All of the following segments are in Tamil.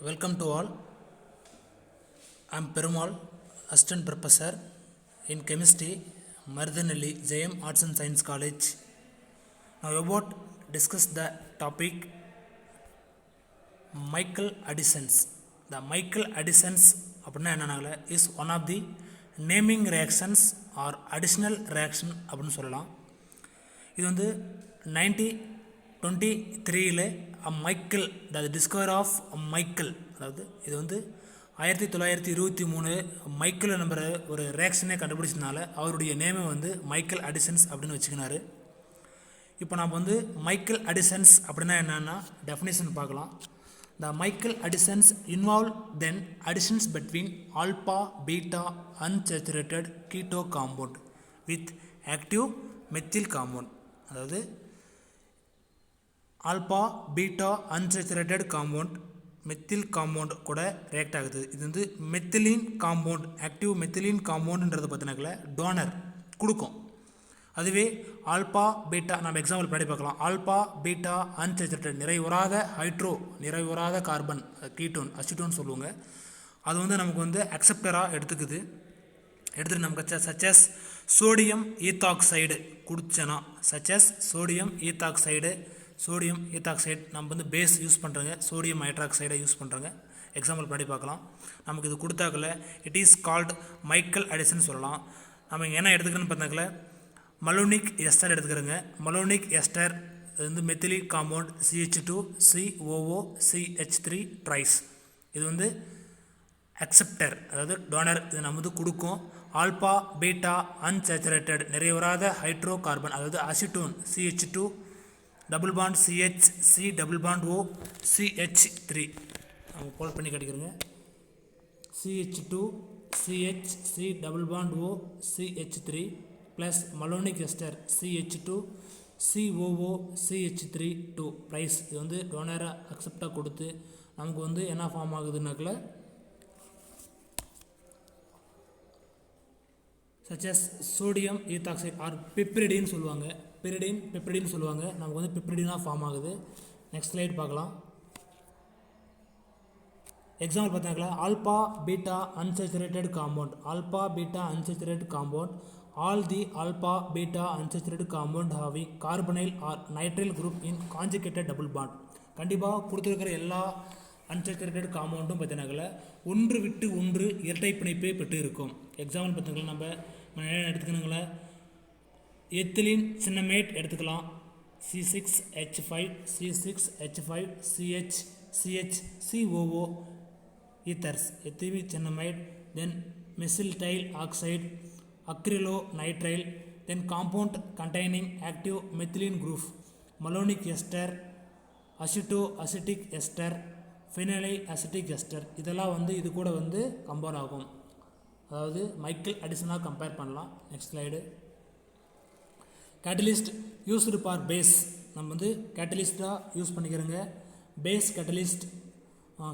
Welcome to all. I am Perumal, Assistant Professor in Chemistry, Marudanelli, JM Arts and Science College. Now about discuss the topic Michael additions. The Michael additions is one of the naming reactions or additional reaction அப்படின்னு சொல்லலாம். இது வந்து 1923 Michael the discover of Michael, அதாவது இது வந்து 1923 மைக்கேல் நம்பர் ஒரு ரியாக்ஷனே கண்டுபிடிச்சதுனால அவருடைய நேமை வந்து மைக்கேல் அடிசன்ஸ் அப்படின்னு வச்சுக்கினாரு. இப்போ நம்ம வந்து மைக்கேல் அடிசன்ஸ் அப்படின்னா என்னென்னா டெஃபினேஷன் பார்க்கலாம். The Michael additions involve then additions between alpha beta unsaturated keto compound with active methyl compound, அதாவது ஆல்பா beta unsaturated compound methyl compound கூட ரியாக்ட் ஆகுது. இது வந்து மெத்திலின் காம்பவுண்ட், ஆக்டிவ் மெத்திலின் காம்பவுண்டுன்றது பார்த்தீங்கன்னாக்கல டோனர் கொடுக்கும். அதுவே ஆல்பா பீட்டா நம்ம எக்ஸாம்பிள் படி பார்க்கலாம். ஆல்பா பீட்டா அன்சேச்சுரேட்டட் நிறைவுறாத ஹைட்ரோ, நிறைவுறாத கார்பன் கீட்டோன் அசிட்டோன் சொல்லுவாங்க. அது வந்து நமக்கு வந்து அக்செப்டராக எடுத்துகிட்டு நமக்கு சச்சஸ் சோடியம் ஈத்தாக்சைடு குடிச்சனா, சச்சஸ் சோடியம் ஈத்தாக்சைடு நம்ம வந்து பேஸ் யூஸ் பண்ணுறோங்க, சோடியம் ஹைட்ராக்சைடை யூஸ் பண்ணுறோங்க. எக்ஸாம்பிள் படி பார்க்கலாம். நமக்கு இது கொடுத்தாக்கல it is called Michael addition சொல்லலாம். நம்ம இங்கே என்ன எடுத்துக்கணும்னு பார்த்தாக்கல மலோனிக் எஸ்டர் எடுத்துக்கிறோங்க. மலோனிக் எஸ்டர் இது வந்து மெத்திலிக் காம்பவுண்ட் CH2 COO CH3 ட்ரைஸ். இது வந்து அக்செப்டர், அதாவது டோனர், இது நம்ம வந்து கொடுக்கும். ஆல்பா பீட்டா அன்சேச்சுரேட்டட் நிறைவுறாத ஹைட்ரோ கார்பன், அதாவது acetone CH2 double bond CH C double bond O CH3 நம்ம கோல் பண்ணி கட்டிக்கிறோங்க. CH2 CH C double bond O CH3 plus malonic ester CH2 COO CH3 2 ப்ரைஸ். இது வந்து டோனரை அக்செப்டாக கொடுத்து நமக்கு வந்து என்ன ஃபார்ம் ஆகுதுன்னாக்கில் சச்சஸ் சோடியம் ஈத்தாக்சைடு ஆர் பிப்ரிடின்னு சொல்லுவாங்க. பெப்ரிடின்னு சொல்லுவாங்க. நமக்கு வந்து பிப்ரிடினாக ஃபார்ம் ஆகுது. நெக்ஸ்ட் ஸ்லைட் பார்க்கலாம். எக்ஸாம்பிள் பார்த்தாங்களா alpha beta unsaturated compound, alpha beta unsaturated compound all the alpha beta unsaturated compound having carbonyl or nitrile group in conjugated double bond. கண்டிப்பாக கொடுத்துருக்கிற எல்லா அன்சேச்சுரேட்டட் காம்பவுண்டும் பார்த்தீங்கன்னாக்கல ஒன்று விட்டு ஒன்று இரட்டை பிணைப்பை பெற்று இருக்கும். எக்ஸாம்பிள் பார்த்தீங்கன்னா நம்ம எடுத்துக்கணுங்களே எத்திலின் சின்னமேட் எடுத்துக்கலாம். C6H5 C6H5 CH COO ethers ethylene cinnamate, then mesityl oxide acrylonitrile, then compound containing active methylene group malonic ester acetoacetic ester ஃபினைலை அசிட்டிக் எஸ்டர். இதெல்லாம் வந்து இது கூட வந்து கம்பேர் ஆகும், அதாவது மைக்கேல் அடிசனாக கம்பேர் பண்ணலாம். Next slide. Catalyst used for base, நம்ம வந்து கேட்டலிஸ்ட்டாக யூஸ் பண்ணிக்கிறோங்க. Base catalyst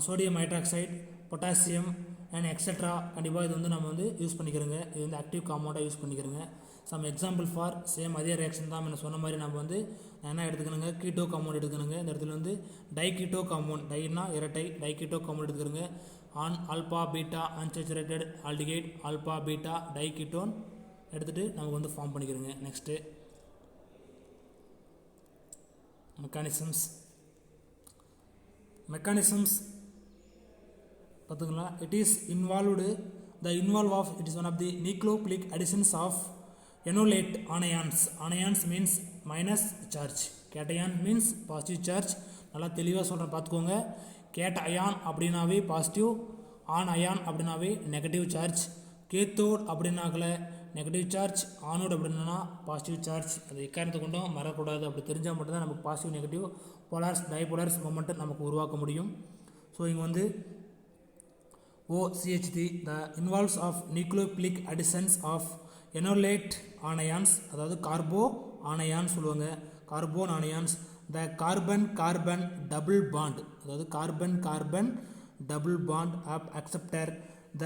sodium hydroxide potassium and extra. கண்டிப்பாக இது வந்து நம்ம வந்து யூஸ் பண்ணிக்கிறோங்க. இது வந்து ஆக்டிவ் காம்பவுண்டாக யூஸ் பண்ணிக்கிறோங்க. சம் எக்ஸாம்பிள் ஃபார் சேம் அதே ரியாக்ஷன் தான் நான் சொன்ன மாதிரி நம்ம வந்து என்ன எடுத்துக்கணுங்க, கீட்டோ காம்பவுண்ட் எடுக்கணுங்க. இந்த இடத்துல வந்து டைகீட்டோ காம்பவுண்ட், டைனா இரட்டை டைகீட்டோ காம்பவுண்ட் எடுத்துக்கிறோங்க. On alpha beta unsaturated aldehyde alpha beta diketone எடுத்துகிட்டு நமக்கு வந்து ஃபார்ம் பண்ணிக்கிறோங்க. நெக்ஸ்ட்டு மெக்கானிசம்ஸ் பார்த்துங்களா. It is involved the involve of it is one of the nucleophilic additions of enolate anions. Anions means minus charge, cation means positive charge. நல்லா தெளிவாக சொல்கிறேன் பார்த்துக்கோங்க. கேட் அயான் அப்படின்னாவே பாசிட்டிவ், ஆன் அயான் அப்படின்னாவே நெகட்டிவ் சார்ஜ். கேத்தோட் அப்படின்னாக்கல நெகட்டிவ் சார்ஜ், ஆனோட் அப்படின்னா பாசிட்டிவ் சார்ஜ். அது எக்காரணத்தை கொண்டும் மறக்கூடாது. அப்படி தெரிஞ்சால் மட்டும்தான் நமக்கு பாசிட்டிவ் நெகட்டிவ் போலார்ஸ் டைபோலார்ஸ் மொமெண்ட்டை நமக்கு உருவாக்க முடியும். ஸோ இங்கே வந்து OCH3 the involves of nucleophilic additions of enolate anions, அதாவது கார்போ ஆனயான் சொல்லுவாங்க, carbon anions. The carbon carbon double bond, அதாவது carbon carbon double bond of acceptor the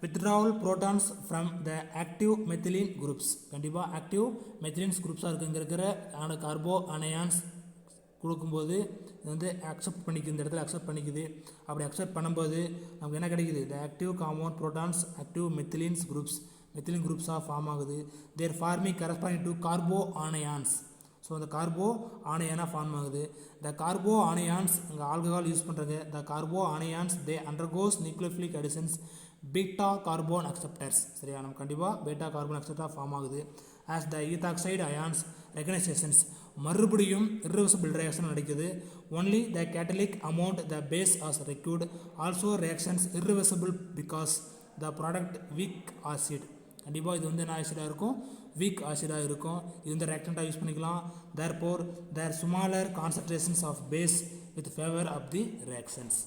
withdrawal protons from the active methylene groups. கண்டிப்பாக ஆக்டிவ் மெத்திலின்ஸ் குரூப்ஸாக இருக்கிற கார்போ அனயான்ஸ் கொடுக்கும்போது இது வந்து அக்செப்ட் பண்ணிக்குது, இந்த இடத்துல அக்செப்ட் பண்ணிக்குது. அப்படி அக்செப்ட் பண்ணும்போது நமக்கு என்ன கிடைக்குது, the active compound protons active methylenes groups, methylene குரூப்ஸாக ஃபார்ம் ஆகுது. There forming corresponding to carbo anions. So அந்த கார்போ ஆனையானாக ஃபார்ம் ஆகுது. த கார்போ ஆனையான்ஸ் இங்கே ஆல்கஹால் யூஸ் பண்ணுறாங்க. The carbo anions they undergoes nucleophilic additions beta carbon acceptors. சரியா, நம்ம கண்டிப்பாக பீட்டா கார்பன் அக்செப்டாக ஃபார்ம் ஆகுது. As the ethoxide ions recognisations மறுபடியும் irreversible ரியாக்ஷன் நடக்குது. Only the catalytic amount the base as required also reactions irreversible because the product week acid. கண்டிப்பாக இது வந்து என்ன ஆசிடாக இருக்கும், வீக் ஆசிடாக இருக்கும். இது வந்து ரியாக்டண்ட்டாக யூஸ் பண்ணிக்கலாம். Therefore their smaller concentrations of base with favour of the reactions.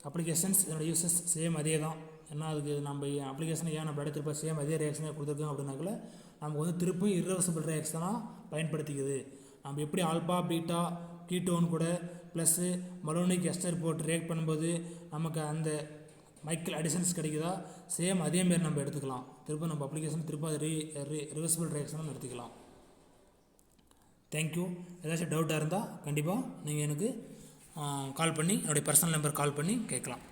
Applications இதோட யூசஸ் சேம் அதே தான். ஏன்னா அதுக்கு நம்ம அப்ளிகேஷனை ஏன் நம்ம எடுத்துருப்போம், சேம் அதே ரியாக்ஷனே கொடுத்துருக்கோம் அப்படின்னாக்கல நமக்கு வந்து திருப்பி irreversible ரியாக்ஷனாக பயன்படுத்திக்குது. நம்ம எப்படி ஆல்பா பீட்டா கீட்டோன் கூட ப்ளஸ்ஸு மலோனிக் எஸ்டர் போட்டு ரியாக்ட் பண்ணும்போது நமக்கு அந்த மைக்கேல் அடிஷன்ஸ் கிடைக்குதா, சேம் அதேமாரி நம்ம எடுத்துக்கலாம். திரும்ப நம்ம அப்ளிகேஷன் திரும்ப அது ரிவர்சிபிள் ரியாக்ஷனும் எடுத்துக்கலாம். தேங்க்யூ. ஏதாச்சும் டவுட்டாக இருந்தால் கண்டிப்பாக நீங்கள் எனக்கு கால் பண்ணி என்னுடைய பர்சனல் நம்பர் கால் பண்ணி கேட்கலாம்.